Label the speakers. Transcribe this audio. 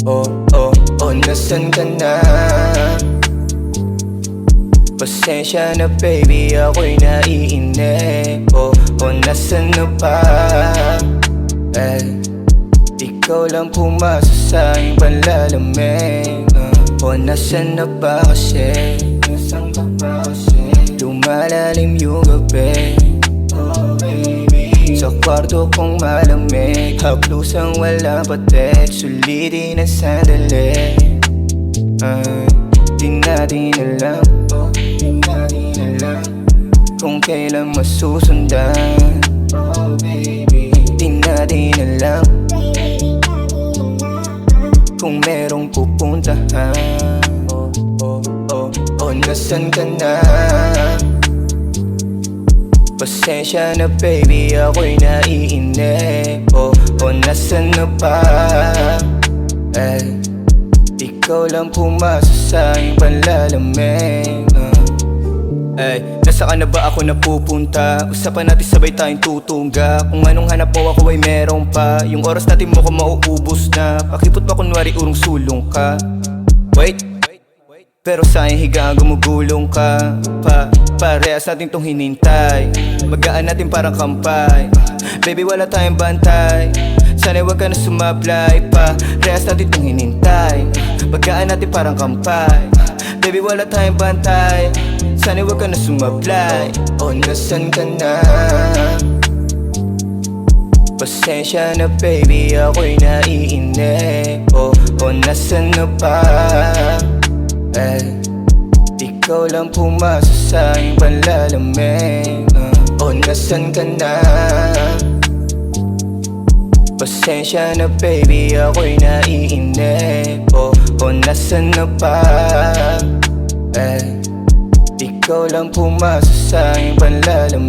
Speaker 1: Oh, oh, oh, nasan ka na? Pasensya na baby, ako'y naiinip. Oh, oh, nasan na ba? Ikaw lang pumasok sa aking panlalamig. Oh, nasan na ba kasi? Nasan ka ba kasi? Lumalalim yung gabi. Oh baby, sa kwarto kong malamig, haplusang walang patek, sulitin ang sandali. Di natin alam, di natin alam kung kailan masusundan. Oh baby, di natin alam kung merong pupuntahan. Oh, oh, oh, oh, nasan ka na? Pasensya na baby, ako'y naiinip. Oh, oh, nasan na ba? Ikaw lang pumasok sa aking panlalamig. Nasa ka na ba ako napupunta? Usapan natin sabay tayong tutungga. Kung anong hanap mo ako ay meron pa. Yung oras natin mo ko mauubos na. Pakipot pa kunwari urong sulong ka. Wait, pero sa aking higaan gumugulong ka pa. Parehas natin tong hinintay, magaan natin parang kampay. Baby wala tayong bantay, sana'y wag ka na sumablay pa. Parehas natin tong hinintay, magaan natin parang kampay. Baby wala tayong bantay, sana'y wag ka na sumablay. Oh, nasan ka na? Pasensya na baby, ako'y naiinip. Oh, oh, nasan na ba? Ikaw lang pumasok sa aking panlalamig. Oh, nasan ka na? Pasensya na baby, ako'y naiinip. Oh, oh, nasan na ba? Ikaw lang pumasok sa aking panlalamig.